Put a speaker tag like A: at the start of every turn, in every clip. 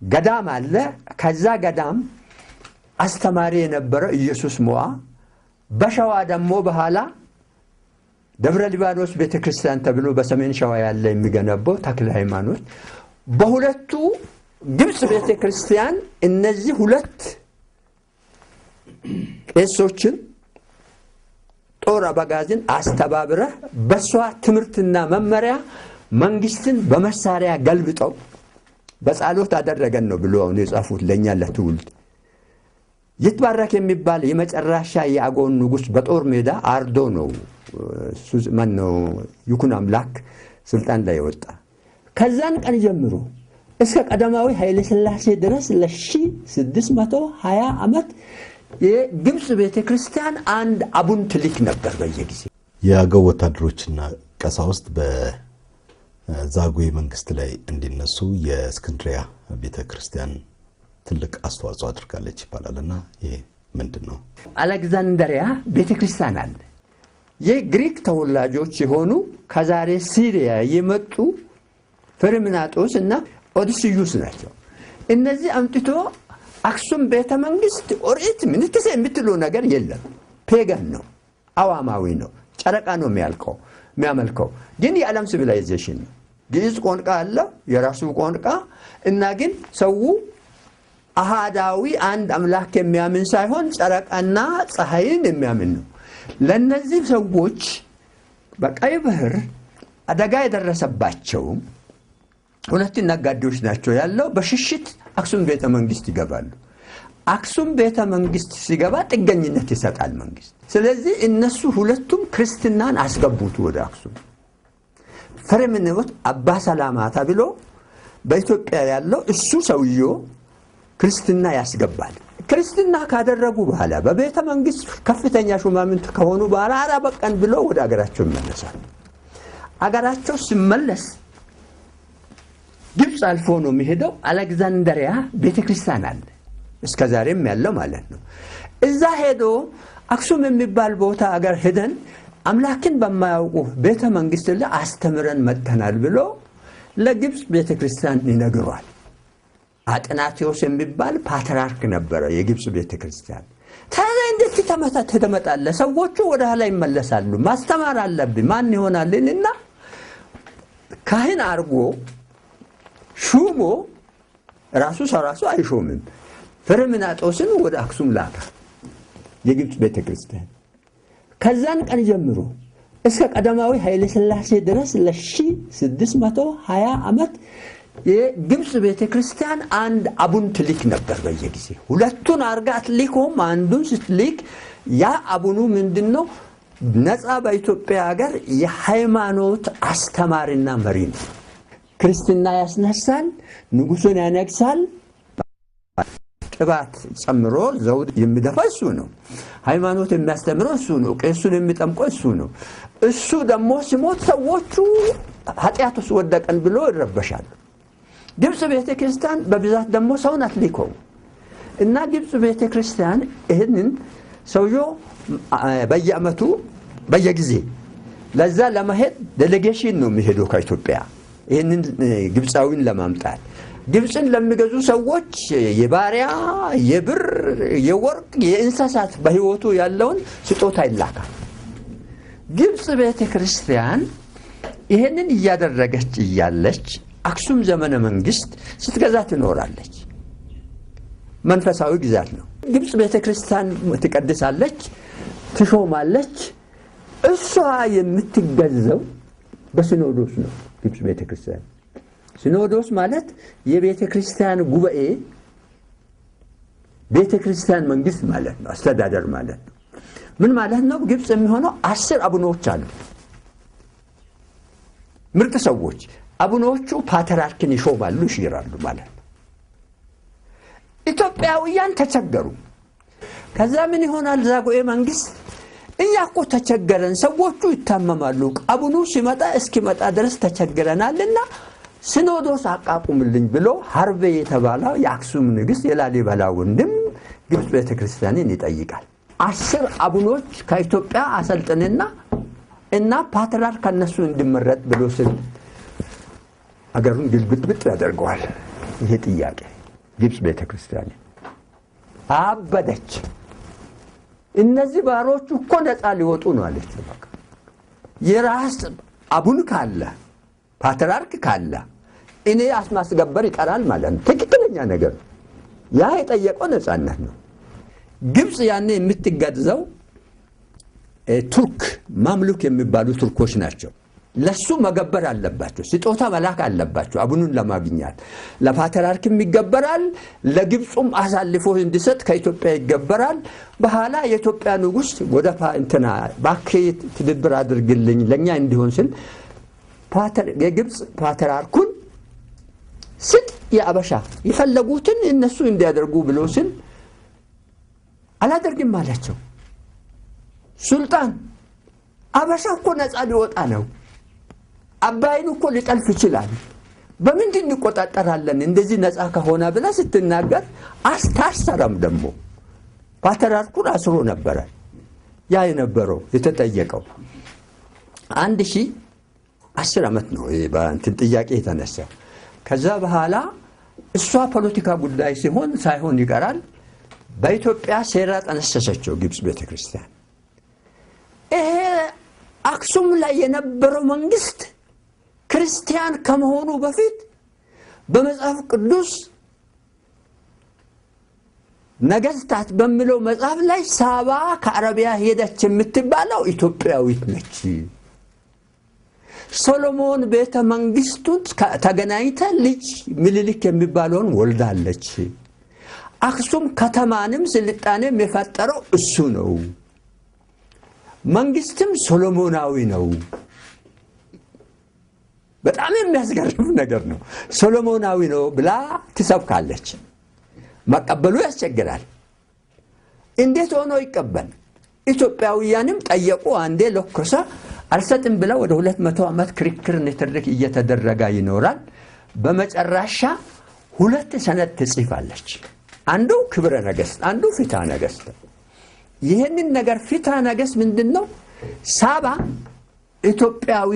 A: ገዳም አለ ከዛ ገዳም አስተማሪ የነበረ ኢየሱስ ሞዓ በሸዋ ደሞ በኋላ ደብረ ሊባኖስ ቤተክርስቲያን ተብሎ በሰሜን ሸዋ ያለ የሚገነባው ተክለ ሃይማኖት በሁለቱ ግብጽ ቤተክርስቲያን እነዚህ ሁለት ቄሶችን ጦር አበጋዝን አስተባብረ በሷ ትምርትና መመሪያ መንግስትን በመሳሪያ ገልብጠው በጻሎት አደረገን ነው ብሎ ነው የጻፉት ለኛ ለትውልድ ይትባረክ የሚባል የመጨረሻ የአጎን ንጉስ በጦር ሜዳ አርዶ ነው ማን ነው ይኩን አምላክ ስልጣን ላይ ወጣ ከዛን ቀን ጀምሮ እስከ ቀዳማዊ ኃይለ ሥላሴ ድረስ ለ1620 ዓመት የግብጽ ቤተክርስቲያን አንድ አቡን ትልክ ነበር በየጊዜው
B: የአገው ወታደሮችና ቀሳውስት በዛጉዌ መንግስት ላይ እንዲነሱ የእስክንድሪያ ቤተክርስቲያን ትልቅ አስተዋጽኦ አድርጋለች ይባላልና ይሄ ምንድነው?
A: አሌክሳንድሪያ ቤተክርስቲያን አለ የግሪክ ተወላጆች የሆኑ ከዛሬ ሲሪያ የመጡ ፍርምናጦስ እና ኦዲሲዩስ ናቸው እነዚህ አምጥቶ አክሱም ቤተ መንግስት ኦሪት ምን ተሰ የምትለው ነገር የለም ፔጋን ነው አዋማዊ ነው ጨረቃ ነው የሚያመልከው ግን የዓለም ሲቪላይዜሽን ግዕዝ ቋንቋ አለ የራሱ ቋንቋ እና ግን ሰው አሃዳዊ አንድ አምላክ የሚያምን ሳይሆን ጨረቃና ፀሐይን የሚያምን ነው ለነዚህ ሰዎች በቀይ ባህር አደጋ የደረሰባቸው ሁለት ነጋዴዎች ናቸው ያለው በሽሽት አክሱም ቤተ መንግስት ይገባሉ አክሱም ቤተ መንግስት ሲገባ ጥገኝነት ይሰጣል መንግስት ስለዚህ እነሱ ሁለቱም ክርስቲያናን አስገቡት ወደ አክሱም ፍሬምኔዎት አባ ሰላማ ተብሎ በኢትዮጵያ ያለው እሱ ሰውዮ ክርስቲያና ያስገባል ክርስቲያና ካደረጉ በኋላ በቤተ መንግስት ከፍተኛ ሹማምንት ከሆኑ በኋላ አራበቀን ብሎ ወደ አገራቸው ይመለሳሉ አገራቸው ሲመለስ ግብጽ አልፎ ነው የሚሄደው አሌክሳንድሪያ ቤተክርስቲያን አለ እስከዛሬም ያለው ማለት ነው እዛ ሄዶ አክሱም የሚባል ቦታ አገር ሄደን አምላክን በማያውቁ ቤተ መንግስት ላይ አስተምረን መጥተናል ብሎ ለግብጽ ቤተክርስቲያን ይነግሯል አጥናቴዎስ የሚባል ፓትርያርክ ነበረ የግብጽ ቤተክርስቲያን ታዲያ እንዴት ተመጣለ ሰዎቹ ወደ ኋላ ይመለሳሉ ማስተማር አለብኝ ማን ይሆናልና ካህን አርጎ ሹሞ ራሱ ሰራሱ አይሾምም ፍሬምናጦስን ወደ አክሱም ላከ የግብጽ ቤተክርስቲያን ከዛን ቀን ጀምሮ እስከ ቀዳማዊ ኃይለ ሥላሴ ድረስ ለ1620 ዓመት የግብጽ ቤተክርስቲያን አንድ አቡን ትልክ ነበር በየጊዜው ሁለቱን አርጋት ሊኮም አንዱን ስትልክ ያ አቡኑ ምንድነው ነፃ በኢትዮጵያ ሀገር የሃይማኖት አስተማሪና መሪ ነው ክርስቲያና ያስነሳል ንጉሱን ያነግሳል ቅባት ጨምሮ ዘውድ የሚደፋሱ ነው ሃይማኖት የሚያስተምረው እሱ ነው ቄሱን የሚጠምቀው እሱ ነው እሱ ደግሞ ሲሞት ሰዎቹ ኃጢአቱስ ወደቀን ብሎ ይረበሻሉ ግብጽ ቤተክርስቲያን በብዛት ደግሞ ሰውን አትልከው እና ግብጽ ቤተክርስቲያን ይሄንን ሰውዮ በየአመቱ በየጊዜ ለዛ ለማሄድ ዴሌጌሽን ነው የሚሄደው ከኢትዮጵያ ይሄንን ግብጻዊን ለማምጣት ግብጽን ለሚገዙ ሰዎች የባሪያ የብር የወርቅ የእንስሳት በህይወቱ ያለውን ስጦታ ይላካል ግብጽ ቤተክርስቲያን ይሄንን እያደረገች እያለች አክሱም ዘመነ መንግስት ስትገዛ ትኖራለች መንፈሳዊ ግዛት ነው ግብጽ ቤተክርስቲያን ትቀድሳለች ትሾማለች እሷ የምትገዛው በሲኖዶስ ነው ግብጽ ቤተክርስቲያን ሲኖዶስ ማለት የቤተክርስቲያን ጉባኤ ቤተክርስቲያን መንግስት ማለት ነው አስተዳደር ማለት ነው ምን ማለት ነው ግብጽ የሚሆነው 10 አቡኖች አሉ ምርጥ ሰዎች አቡኖቹ ፓትርያርክን ይሾማሉ ይሽራሉ ማለት ነው ኢትዮጵያውያን ተቸገሩ ከዛ ምን ይሆናል ዛጉዌ መንግስት እያቆ ተቸገረን ሰዎቹ ይታመማሉ አቡኑ ሲመጣ እስኪመጣ ድረስ ተቸገረናልና ሲኖዶስ አቃቁምልኝ ብሎ ሐርቤ የተባለው የአክሱም ንግስት የላሊበላ ወንድም ግብጽ ቤተክርስቲያንን ይጠይቃል 10 አቡኖች ከኢትዮጵያ አሰልጥንና እና ፓትርያርክ ከነሱ እንዲመረጥ ብሎ ሲል አገሩን ግልብጥብጥ ያደርገዋል ይሄ ጥያቄ ግብጽ ቤተክርስቲያን አበደች። እነዚህ ባሮቹ እኮ ነፃ ሊወጡ ነው አለች። በቃ የራስ አቡን ካለ ፓትርያርክ ካለ እኔ ማስገበር ይቀራል ማለት ነው። ትክክለኛ ነገር ያ የጠየቀው ነፃነት ነው። ግብጽ ያኔ የምትገዛው ቱርክ ማምሉክ የሚባሉ ቱርኮች ናቸው። ለሱ መገበር አለባቸው፣ ስጦታ መላክ አለባቸው አቡኑን ለማግኘት። ለፓትርያርክም ይገበራል፣ ለግብጽም አሳልፎ እንዲሰጥ ከኢትዮጵያ ይገበራል። በኋላ የኢትዮጵያ ንጉስ ወደ እንትና ባክህ ትብብር አድርግልኝ ለኛ እንዲሆን ሲል የግብጽ ፓትርያርኩን ስጥ የአበሻ ይፈለጉትን እነሱ እንዲያደርጉ ብሎ ሲል አላደርግም አላቸው። ሱልጣን አበሻ እኮ ነፃ ሊወጣ ነው፣ አባይን እኮ ሊጠልፍ ይችላል፣ በምንድን እንቆጣጠራለን እንደዚህ ነፃ ከሆነ ብላ ስትናገር አስታሰረም። ደግሞ ፓትርያርኩን አስሮ ነበር። ያ የነበረው የተጠየቀው 1010 ዓመት ነው በእንትን ጥያቄ የተነሳው። ከዛ በኋላ እሷ ፖለቲካ ጉዳይ ሳይሆን ይቀራል። በኢትዮጵያ ሴራ ጠነሰሰችው ግብጽ ቤተክርስቲያን። ይሄ አክሱም ላይ የነበረው መንግስት ክርስቲያን ከመሆኑ በፊት በመጽሐፍ ቅዱስ ነገስታት በሚለው መጽሐፍ ላይ ሳባ ከአረቢያ ሄደች የምትባለው ኢትዮጵያዊት ነች። ሶሎሞን ቤተ መንግስቱን ተገናኝታ ልጅ ምኒልክ የሚባለውን ወልዳለች። አክሱም ከተማንም ስልጣኔም የፈጠረው እሱ ነው። መንግስትም ሶሎሞናዊ ነው። በጣም የሚያስገርም ነገር ነው። ሶሎሞናዊ ነው ብላ ትሰብካለች። መቀበሉ ያስቸግራል። እንዴት ሆኖ ይቀበል? ኢትዮጵያውያንም ጠየቁ። አንዴ ለኮሳ አልሰጥም ብላ ወደ 200 ዓመት ክርክር ንትርክ እየተደረገ ይኖራል። በመጨረሻ 2 ሰነድ ትጽፋለች። አንዱ ክብረ ነገስት፣ አንዱ ፍትሐ ነገስት። ይሄንን ነገር ፍትሐ ነገስት ምንድነው? ሳባ ኢትዮጵያዊ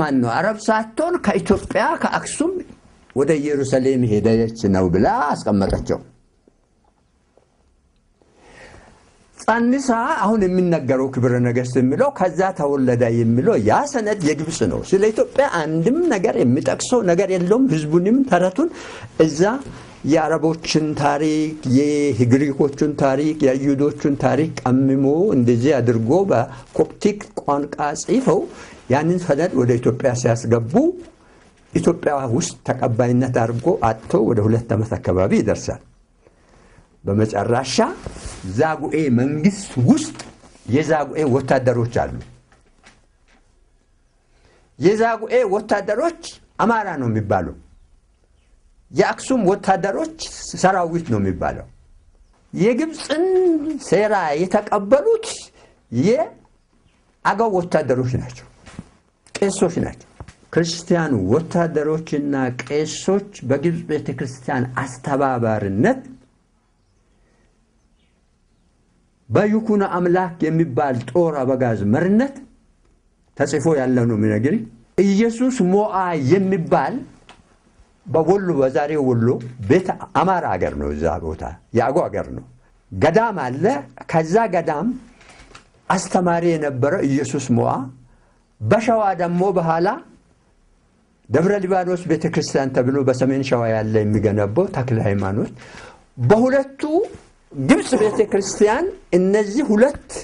A: ማን ነው አረብ ሳትሆን ከኢትዮጵያ ከአክሱም ወደ ኢየሩሳሌም ሄደች ነው ብላ አስቀመጠችው። ጻንሳ አሁን የሚነገረው ክብረ ነገስት የሚለው ከዛ ተወለደ የሚለው ያ ሰነድ የግብጽ ነው። ስለ ኢትዮጵያ አንድም ነገር የሚጠቅሰው ነገር የለውም። ህዝቡንም ተረቱን እዛ የአረቦችን ታሪክ፣ የግሪኮችን ታሪክ፣ የይሁዶችን ታሪክ ቀምሞ እንደዚህ አድርጎ በኮፕቲክ ቋንቋ ጽፈው ያንን ሰነድ ወደ ኢትዮጵያ ሲያስገቡ ኢትዮጵያ ውስጥ ተቀባይነት አድርጎ አጥቶ ወደ 2 ዓመት አካባቢ ይደርሳል። በመጨረሻ ዛጉኤ መንግስት ውስጥ የዛጉኤ ወታደሮች አሉ። የዛጉኤ ወታደሮች አማራ ነው የሚባለው። የአክሱም ወታደሮች ሰራዊት ነው የሚባለው። የግብጽን ሴራ የተቀበሉት የአገው ወታደሮች ናቸው፣ ቄሶች ናቸው። ክርስቲያኑ ወታደሮችና ቄሶች በግብጽ ቤተክርስቲያን አስተባባሪነት በይኩኖ አምላክ የሚባል ጦር አበጋዝ መሪነት ተጽፎ ያለው ነው የሚነግር። ኢየሱስ ሞዓ የሚባል በወሎ በዛሬው ወሎ ቤተ አማራ ሀገር ነው። እዛ ቦታ የአገው ሀገር ነው። ገዳም አለ። ከዛ ገዳም አስተማሪ የነበረው ኢየሱስ ሞዓ። በሸዋ ደግሞ በኋላ ደብረ ሊባኖስ ቤተክርስቲያን ተብሎ በሰሜን ሸዋ ያለ የሚገነባው ተክለ ሃይማኖት። በሁለቱ ግብጽ ቤተክርስቲያን እነዚህ 2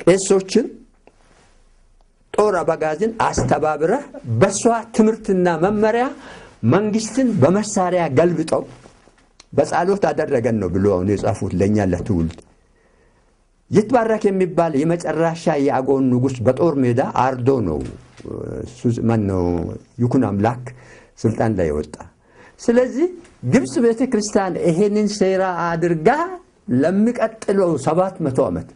A: ቄሶችን ጦር አበጋዝን አስተባብረህ በሷ ትምህርትና መመሪያ መንግስትን በመሳሪያ ገልብጠው በጸሎት አደረገን ነው ብሎ ነው የጻፉት ለኛ ለትውልድ። ይትባረክ የሚባል የመጨረሻ የአገው ንጉስ በጦር ሜዳ አርዶ ነው ማነው ይኩኖ አምላክ ስልጣን ላይ ወጣ። ስለዚህ ግብጽ ቤተክርስቲያን ይሄንን ሴራ አድርጋ ለሚቀጥለው 700 ዓመት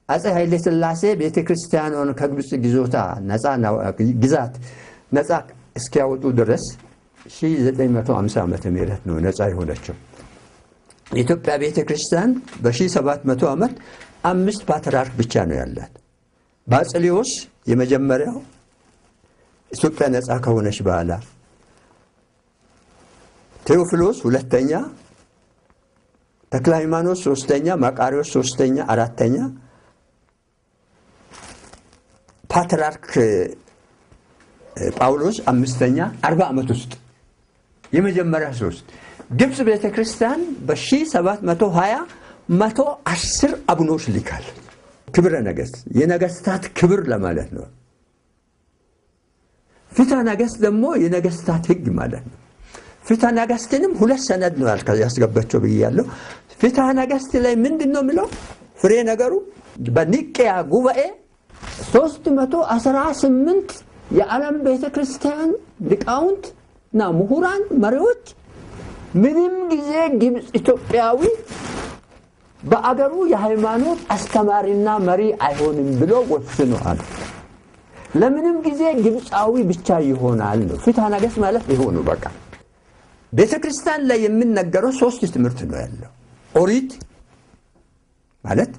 A: አፄ ኃይለ ሥላሴ ቤተክርስቲያኑን ከግብጽ ግዛት ነፃ እስኪያወጡ ድረስ 1950 ዓመተ ምህረት ነው ነፃ የሆነችው። የኢትዮጵያ ቤተክርስቲያን በ1700 ዓመት 5 ፓትርያርክ ብቻ ነው ያላት። ባጽሊዮስ የመጀመሪያው ኢትዮጵያ ነፃ ከሆነች በኋላ ቴዎፍሎስ ሁለተኛ፣ ተክለ ሃይማኖት ሶስተኛ፣ መቃርዮስ ሶስተኛ፣ አራተኛ፣ ፓትርያርክ ጳውሎስ አምስተኛ 40 ዓመት ውስጥ የመጀመሪያ 3 ግብጽ ቤተክርስቲያን በ1720 110 አቡኖች ልካል። ክብረ ነገሥት የነገስታት ክብር ለማለት ነው። ፍትሐ ነገሥት ደግሞ የነገስታት ህግ ማለት ነው። ፍትሐ ነገሥትንም 2 ሰነድ ነው ያስገባቸው ብያለሁ። ፍትሐ ነገሥት ላይ ምንድነው የሚለው ፍሬ ነገሩ በኒቅያ ጉባኤ 318 የዓለም ቤተክርስቲያን ሊቃውንትና ምሁራን መሪዎች ምንም ጊዜ ግብጽ ኢትዮጵያዊ በአገሩ የሃይማኖት አስተማሪና መሪ አይሆንም ብሎ ወስነዋል። ለምንም ጊዜ ግብጻዊ ብቻ ይሆናል ነው ፍትሐ ነገሥት ማለት ይሆኑ። በቃ ቤተክርስቲያን ላይ የሚነገረው 3 ትምህርት ነው ያለው። ኦሪት ማለት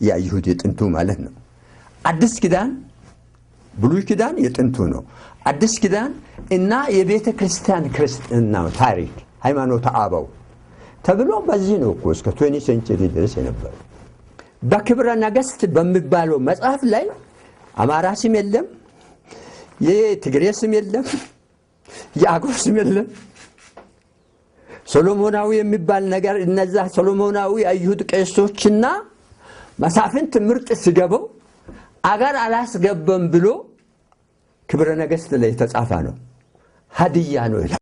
A: የይሁድ የጥንቱ ማለት ነው። አዲስ ኪዳን ብሉይ ኪዳን የጥንቱ ነው። አዲስ ኪዳን እና የቤተክርስቲያን ክርስትና ታሪክ ሃይማኖት አበው ተብሎ በዚህ ነው እኮ እስከ 20 ሴንቸሪ ድረስ የነበረው። በክብረ ነገሥት በሚባለው መጽሐፍ ላይ አማራ ስም የለም፣ የትግሬ ስም የለም፣ የአገው ስም የለም። ሶሎሞናዊ የሚባል ነገር እነዛ ሶሎሞናዊ አይሁድ ቄሶችና መሳፍንት ምርጥ ሲገባው አገር አላስገበም ብሎ ክብረ ነገሥት ላይ ተጻፈ ነው። ሀዲያ ነው ይላል።